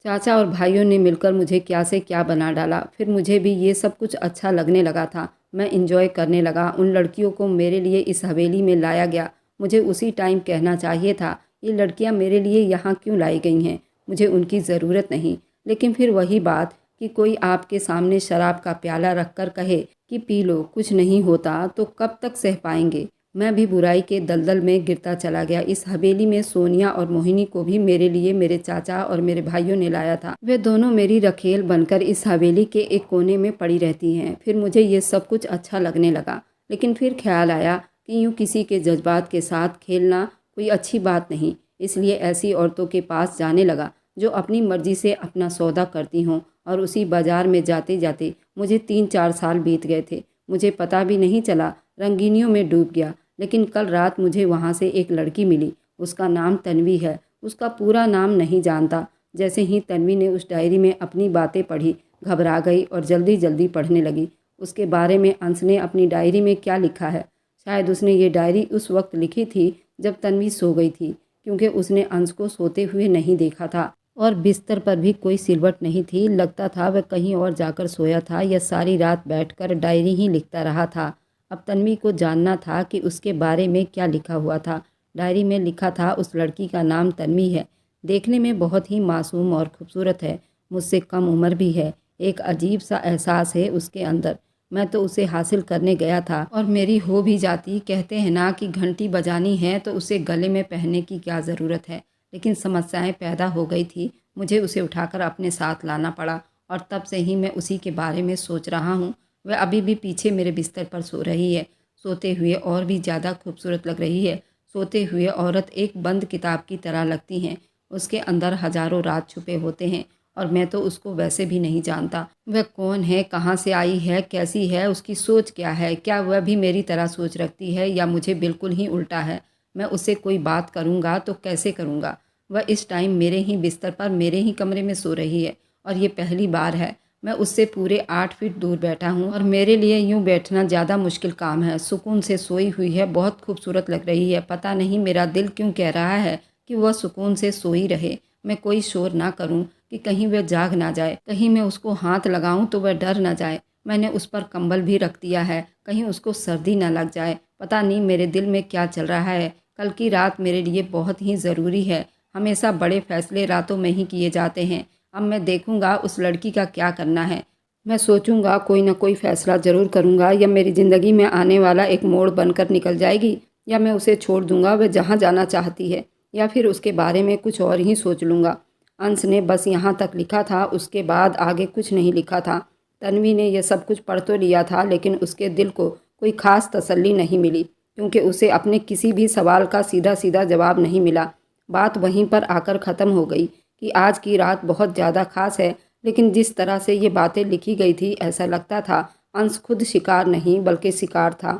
चाचा और भाइयों ने मिलकर मुझे क्या से क्या बना डाला। फिर मुझे भी ये सब कुछ अच्छा लगने लगा था। मैं इंजॉय करने लगा। उन लड़कियों को मेरे लिए इस हवेली में लाया गया। मुझे उसी टाइम कहना चाहिए था, ये लड़कियां मेरे लिए यहाँ क्यों लाई गई हैं, मुझे उनकी ज़रूरत नहीं। लेकिन फिर वही बात कि कोई आपके सामने शराब का प्याला रख कर कहे कि पी लो, कुछ नहीं होता, तो कब तक सह पाएंगे। मैं भी बुराई के दलदल में गिरता चला गया। इस हवेली में सोनिया और मोहिनी को भी मेरे लिए मेरे चाचा और मेरे भाइयों ने लाया था। वे दोनों मेरी रखेल बनकर इस हवेली के एक कोने में पड़ी रहती हैं। फिर मुझे ये सब कुछ अच्छा लगने लगा, लेकिन फिर ख्याल आया कि यूँ किसी के जज्बात के साथ खेलना कोई अच्छी बात नहीं। इसलिए ऐसी औरतों के पास जाने लगा जो अपनी मर्जी से अपना सौदा करती हों। और उसी बाज़ार में जाते जाते मुझे 3-4 साल बीत गए थे। मुझे पता भी नहीं चला, रंगीनियों में डूब गया। लेकिन कल रात मुझे वहाँ से एक लड़की मिली, उसका नाम तन्वी है। उसका पूरा नाम नहीं जानता। जैसे ही तन्वी ने उस डायरी में अपनी बातें पढ़ी, घबरा गई और जल्दी जल्दी पढ़ने लगी। उसके बारे में अंश ने अपनी डायरी में क्या लिखा है। शायद उसने ये डायरी उस वक्त लिखी थी जब तन्वी सो गई थी, क्योंकि उसने अंश को सोते हुए नहीं देखा था और बिस्तर पर भी कोई सिलवट नहीं थी। लगता था वह कहीं और जाकर सोया था या सारी रात बैठकर डायरी ही लिखता रहा था। अब तन्वी को जानना था कि उसके बारे में क्या लिखा हुआ था। डायरी में लिखा था उस लड़की का नाम तन्वी है, देखने में बहुत ही मासूम और खूबसूरत है, मुझसे कम उम्र भी है। एक अजीब सा एहसास है उसके अंदर। मैं तो उसे हासिल करने गया था और मेरी हो भी जाती। कहते हैं ना कि घंटी बजानी है तो उसे गले में पहनने की क्या ज़रूरत है। लेकिन समस्याएं पैदा हो गई थी, मुझे उसे उठाकर अपने साथ लाना पड़ा और तब से ही मैं उसी के बारे में सोच रहा हूँ। वह अभी भी पीछे मेरे बिस्तर पर सो रही है, सोते हुए और भी ज़्यादा खूबसूरत लग रही है। सोते हुए औरत एक बंद किताब की तरह लगती हैं, उसके अंदर हजारों राज छुपे होते हैं और मैं तो उसको वैसे भी नहीं जानता। वह कौन है, कहाँ से आई है, कैसी है, उसकी सोच क्या है, क्या वह भी मेरी तरह सोच रखती है या मुझे बिल्कुल ही उल्टा है। मैं उससे कोई बात करूँगा तो कैसे करूँगा। वह इस टाइम मेरे ही बिस्तर पर मेरे ही कमरे में सो रही है और ये पहली बार है। मैं उससे पूरे 8 फीट दूर बैठा हूँ और मेरे लिए यूँ बैठना ज़्यादा मुश्किल काम है। सुकून से सोई हुई है, बहुत खूबसूरत लग रही है। पता नहीं मेरा दिल क्यों कह रहा है कि वह सुकून से सोई रहे, मैं कोई शोर ना करूं कि कहीं वह जाग ना जाए, कहीं मैं उसको हाथ लगाऊं तो वह डर ना जाए। मैंने उस पर कंबल भी रख दिया है, कहीं उसको सर्दी ना लग जाए। पता नहीं मेरे दिल में क्या चल रहा है। कल की रात मेरे लिए बहुत ही ज़रूरी है। हमेशा बड़े फैसले रातों में ही किए जाते हैं। अब मैं देखूंगा उस लड़की का क्या करना है। मैं सोचूंगा कोई ना कोई फ़ैसला ज़रूर करूंगा, या मेरी ज़िंदगी में आने वाला एक मोड़ बनकर निकल जाएगी, या मैं उसे छोड़ दूंगा वह जहाँ जाना चाहती है, या फिर उसके बारे में कुछ और ही सोच लूँगा। अंश ने बस यहाँ तक लिखा था, उसके बाद आगे कुछ नहीं लिखा था। तन्वी ने यह सब कुछ पढ़ तो लिया था, लेकिन उसके दिल को कोई ख़ास तसल्ली नहीं मिली, क्योंकि उसे अपने किसी भी सवाल का सीधा सीधा जवाब नहीं मिला। बात वहीं पर आकर ख़त्म हो गई कि आज की रात बहुत ज़्यादा ख़ास है, लेकिन जिस तरह से ये बातें लिखी गई थी ऐसा लगता था अंश खुद शिकार नहीं बल्कि शिकार था।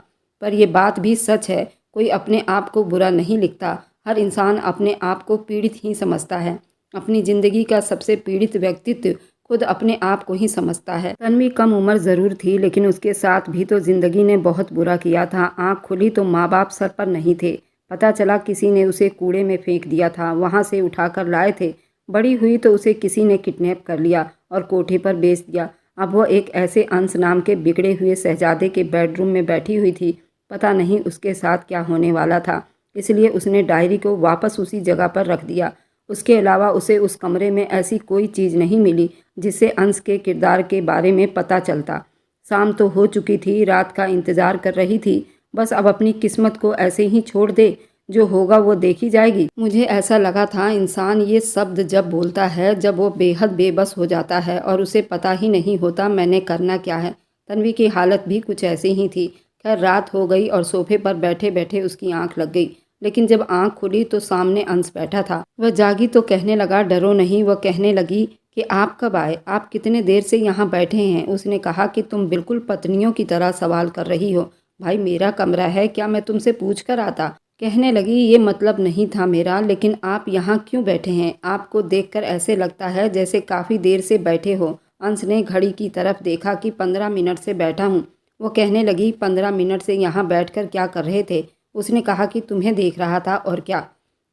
पर यह बात भी सच है, कोई अपने आप को बुरा नहीं लिखता, हर इंसान अपने आप को पीड़ित ही समझता है। अपनी ज़िंदगी का सबसे पीड़ित व्यक्तित्व खुद अपने आप को ही समझता है। तन्वी कम उम्र ज़रूर थी, लेकिन उसके साथ भी तो ज़िंदगी ने बहुत बुरा किया था। आँख खुली तो माँ बाप सर पर नहीं थे। पता चला किसी ने उसे कूड़े में फेंक दिया था, वहाँ से उठाकर लाए थे। बड़ी हुई तो उसे किसी ने किडनैप कर लिया और कोठे पर बेच दिया। अब वह एक ऐसे अंश नाम के बिगड़े हुए शहजादे के बेडरूम में बैठी हुई थी। पता नहीं उसके साथ क्या होने वाला था, इसलिए उसने डायरी को वापस उसी जगह पर रख दिया। उसके अलावा उसे उस कमरे में ऐसी कोई चीज़ नहीं मिली जिससे अंश के किरदार के बारे में पता चलता। शाम तो हो चुकी थी, रात का इंतज़ार कर रही थी। बस अब अपनी किस्मत को ऐसे ही छोड़ दे, जो होगा वो देखी जाएगी। मुझे ऐसा लगा था इंसान ये शब्द जब बोलता है जब वो बेहद बेबस हो जाता है और उसे पता ही नहीं होता मैंने करना क्या है। तन्वी की हालत भी कुछ ऐसी ही थी। खैर रात हो गई और सोफे पर बैठे बैठे उसकी आंख लग गई, लेकिन जब आंख खुली तो सामने अंश बैठा था। वह जागी तो कहने लगा डरो नहीं। वह कहने लगी कि आप कब आए, आप कितने देर से यहाँ बैठे हैं। उसने कहा कि तुम बिल्कुल पत्नियों की तरह सवाल कर रही हो। भाई मेरा कमरा है, क्या मैं तुमसे पूछ कर आता। कहने लगी ये मतलब नहीं था मेरा, लेकिन आप यहाँ क्यों बैठे हैं। आपको देखकर ऐसे लगता है जैसे काफ़ी देर से बैठे हो। अंश ने घड़ी की तरफ देखा कि 15 मिनट से बैठा हूँ। वो कहने लगी 15 मिनट से यहाँ बैठकर क्या कर रहे थे। उसने कहा कि तुम्हें देख रहा था और क्या।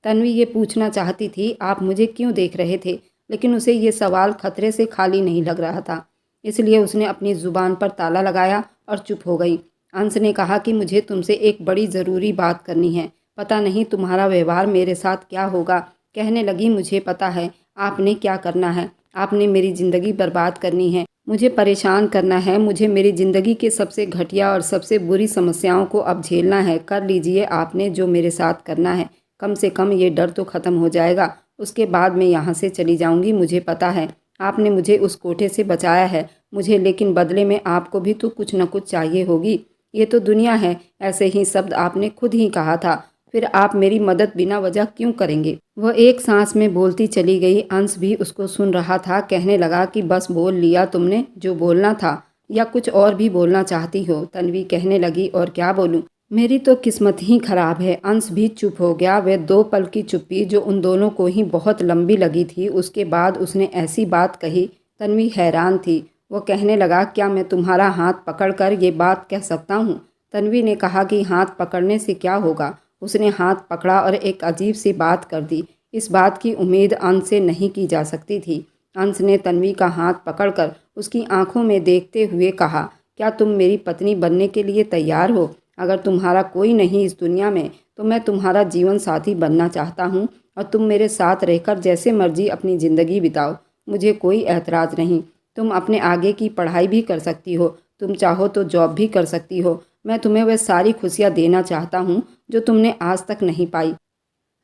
तन्वी ये पूछना चाहती थी आप मुझे क्यों देख रहे थे, लेकिन उसे ये सवाल खतरे से खाली नहीं लग रहा था, इसलिए उसने अपनी ज़ुबान पर ताला लगाया और चुप हो गई। अंश ने कहा कि मुझे तुमसे एक बड़ी ज़रूरी बात करनी है। पता नहीं तुम्हारा व्यवहार मेरे साथ क्या होगा। कहने लगी मुझे पता है आपने क्या करना है। आपने मेरी ज़िंदगी बर्बाद करनी है, मुझे परेशान करना है। मुझे मेरी ज़िंदगी के सबसे घटिया और सबसे बुरी समस्याओं को अब झेलना है। कर लीजिए आपने जो मेरे साथ करना है। कम से कम ये डर तो ख़त्म हो जाएगा। उसके बाद मैं यहाँ से चली जाऊँगी। मुझे पता है आपने मुझे उस कोठे से बचाया है मुझे, लेकिन बदले में आपको भी तो कुछ न कुछ चाहिए होगी। ये तो दुनिया है। ऐसे ही शब्द आपने खुद ही कहा था। फिर आप मेरी मदद बिना वजह क्यों करेंगे। वह एक सांस में बोलती चली गई। अंश भी उसको सुन रहा था। कहने लगा कि बस बोल लिया तुमने जो बोलना था, या कुछ और भी बोलना चाहती हो। तन्वी कहने लगी और क्या बोलूं, मेरी तो किस्मत ही खराब है। अंश भी चुप हो गया। वह 2 पल की चुप्पी जो उन दोनों को ही बहुत लंबी लगी थी, उसके बाद उसने ऐसी बात कही। तन्वी हैरान थी। वो कहने लगा क्या मैं तुम्हारा हाथ पकड़कर ये बात कह सकता हूँ। तन्वी ने कहा कि हाथ पकड़ने से क्या होगा। उसने हाथ पकड़ा और एक अजीब सी बात कर दी। इस बात की उम्मीद अंश से नहीं की जा सकती थी। अंश ने तन्वी का हाथ पकड़कर उसकी आंखों में देखते हुए कहा क्या तुम मेरी पत्नी बनने के लिए तैयार हो। अगर तुम्हारा कोई नहीं इस दुनिया में तो मैं तुम्हारा जीवन साथी बनना चाहता हूँ, और तुम मेरे साथ रहकर जैसे मर्जी अपनी ज़िंदगी बिताओ। मुझे कोई एतराज़ नहीं। तुम अपने आगे की पढ़ाई भी कर सकती हो, तुम चाहो तो जॉब भी कर सकती हो। मैं तुम्हें वह सारी खुशियाँ देना चाहता हूँ जो तुमने आज तक नहीं पाई।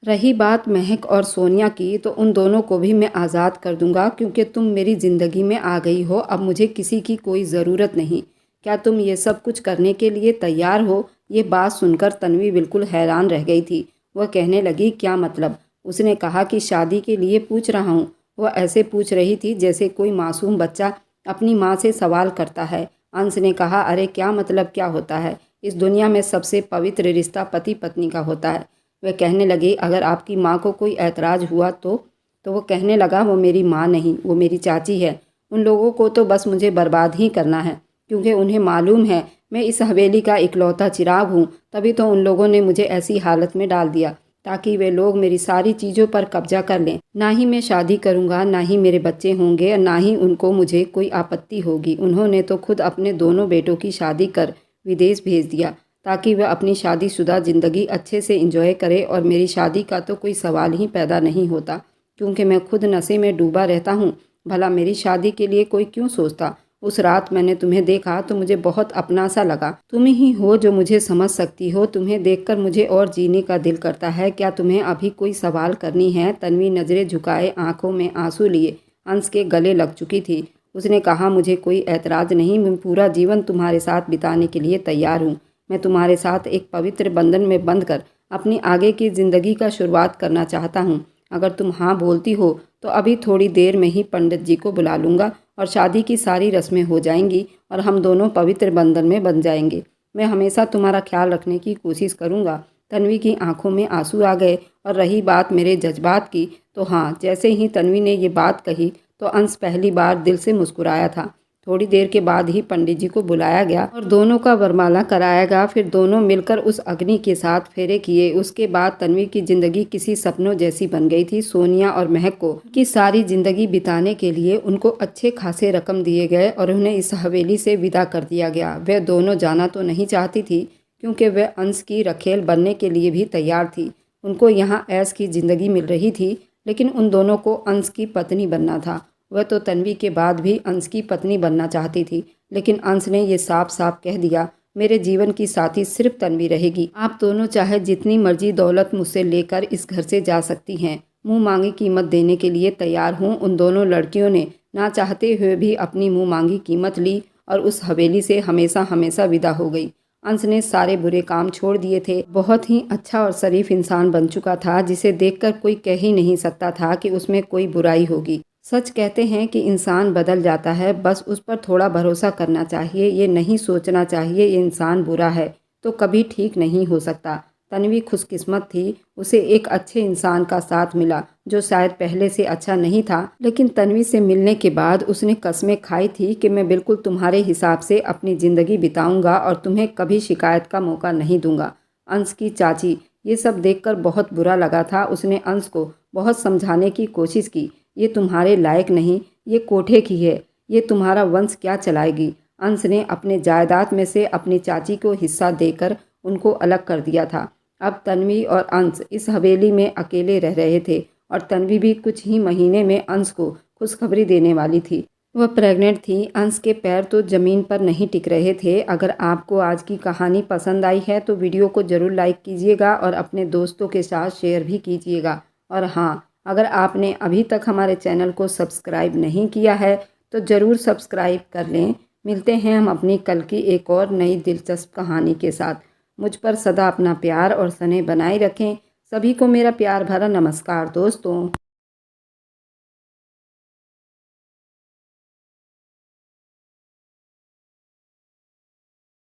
रही बात महक और सोनिया की, तो उन दोनों को भी मैं आज़ाद कर दूंगा, क्योंकि तुम मेरी ज़िंदगी में आ गई हो। अब मुझे किसी की कोई ज़रूरत नहीं। क्या तुम ये सब कुछ करने के लिए तैयार हो। ये बात सुनकर तन्वी बिल्कुल हैरान रह गई थी। वह कहने लगी क्या मतलब। उसने कहा कि शादी के लिए पूछ रहा हूँ। वह ऐसे पूछ रही थी जैसे कोई मासूम बच्चा अपनी माँ से सवाल करता है। अंश ने कहा अरे क्या मतलब क्या होता है। इस दुनिया में सबसे पवित्र रिश्ता पति पत्नी का होता है। वह कहने लगी अगर आपकी माँ को कोई ऐतराज़ हुआ तो वो कहने लगा वो मेरी माँ नहीं, वो मेरी चाची है। उन लोगों को तो बस मुझे बर्बाद ही करना है, क्योंकि उन्हें मालूम है मैं इस हवेली का इकलौता चिराग हूँ। तभी तो उन लोगों ने मुझे ऐसी हालत में डाल दिया। ताकि वे लोग मेरी सारी चीज़ों पर कब्जा कर लें। ना ही मैं शादी करूँगा, ना ही मेरे बच्चे होंगे और ना ही उनको मुझे कोई आपत्ति होगी। उन्होंने तो खुद अपने दोनों बेटों की शादी कर विदेश भेज दिया ताकि वह अपनी शादीशुदा ज़िंदगी अच्छे से एंजॉय करे, और मेरी शादी का तो कोई सवाल ही पैदा नहीं होता क्योंकि मैं खुद नशे में डूबा रहता हूँ। भला मेरी शादी के लिए कोई क्यों सोचता। उस रात मैंने तुम्हें देखा तो मुझे बहुत अपना सा लगा। तुम ही हो जो मुझे समझ सकती हो। तुम्हें देखकर मुझे और जीने का दिल करता है। क्या तुम्हें अभी कोई सवाल करनी है? तन्वी नज़रें झुकाए, आंखों में आंसू लिए अंश के गले लग चुकी थी। उसने कहा, मुझे कोई ऐतराज़ नहीं, मैं पूरा जीवन तुम्हारे साथ बिताने के लिए तैयार हूँ। मैं तुम्हारे साथ एक पवित्र बंधन में बंध कर अपनी आगे की ज़िंदगी का शुरुआत करना चाहता हूँ। अगर तुम हाँ बोलती हो तो अभी थोड़ी देर में ही पंडित जी को बुला लूँगा और शादी की सारी रस्में हो जाएंगी और हम दोनों पवित्र बंधन में बंध जाएंगे। मैं हमेशा तुम्हारा ख्याल रखने की कोशिश करूँगा। तन्वी की आंखों में आंसू आ गए। और रही बात मेरे जज्बात की, तो हाँ, जैसे ही तन्वी ने ये बात कही तो अंश पहली बार दिल से मुस्कुराया था। थोड़ी देर के बाद ही पंडित जी को बुलाया गया और दोनों का वरमाला कराया गया। फिर दोनों मिलकर उस अग्नि के साथ फेरे किए। उसके बाद तन्वी की जिंदगी किसी सपनों जैसी बन गई थी। सोनिया और महक को की सारी जिंदगी बिताने के लिए उनको अच्छे खासे रकम दिए गए और उन्हें इस हवेली से विदा कर दिया गया। वह दोनों जाना तो नहीं चाहती थी क्योंकि वह अंश की रखेल बनने के लिए भी तैयार थी। उनको यहाँ ऐश की जिंदगी मिल रही थी, लेकिन उन दोनों को अंश की पत्नी बनना था। वह तो तन्वी के बाद भी अंश की पत्नी बनना चाहती थी, लेकिन अंश ने ये साफ साफ कह दिया, मेरे जीवन की साथी सिर्फ तन्वी रहेगी। आप दोनों चाहे जितनी मर्जी दौलत मुझसे लेकर इस घर से जा सकती हैं। मुंह मांगी कीमत देने के लिए तैयार हूँ। उन दोनों लड़कियों ने ना चाहते हुए भी अपनी मुंह मांगी कीमत ली और उस हवेली से हमेशा हमेशा विदा हो गई। अंश ने सारे बुरे काम छोड़ दिए थे। बहुत ही अच्छा और शरीफ इंसान बन चुका था, जिसे देखकर कोई कह ही नहीं सकता था कि उसमें कोई बुराई होगी। सच कहते हैं कि इंसान बदल जाता है, बस उस पर थोड़ा भरोसा करना चाहिए। ये नहीं सोचना चाहिए ये इंसान बुरा है तो कभी ठीक नहीं हो सकता। तन्वी खुशकिस्मत थी, उसे एक अच्छे इंसान का साथ मिला जो शायद पहले से अच्छा नहीं था, लेकिन तन्वी से मिलने के बाद उसने कस्में खाई थी कि मैं बिल्कुल तुम्हारे हिसाब से अपनी ज़िंदगी बिताऊंगा और तुम्हें कभी शिकायत का मौका नहीं दूंगा। अंश की चाची ये सब देखकर बहुत बुरा लगा था। उसने अंश को बहुत समझाने की कोशिश की, ये तुम्हारे लायक नहीं, ये कोठे की है, ये तुम्हारा वंश क्या चलाएगी। अंश ने अपने जायदाद में से अपनी चाची को हिस्सा देकर उनको अलग कर दिया था। अब तन्वी और अंश इस हवेली में अकेले रह रहे थे और तन्वी भी कुछ ही महीने में अंश को खुशखबरी देने वाली थी। वह प्रेग्नेंट थी। अंश के पैर तो ज़मीन पर नहीं टिक रहे थे। अगर आपको आज की कहानी पसंद आई है तो वीडियो को ज़रूर लाइक कीजिएगा और अपने दोस्तों के साथ शेयर भी कीजिएगा। और हाँ, अगर आपने अभी तक हमारे चैनल को सब्सक्राइब नहीं किया है तो ज़रूर सब्सक्राइब कर लें। मिलते हैं हम अपनी कल की एक और नई दिलचस्प कहानी के साथ। मुझ पर सदा अपना प्यार और स्नेह बनाए रखें। सभी को मेरा प्यार भरा नमस्कार दोस्तों।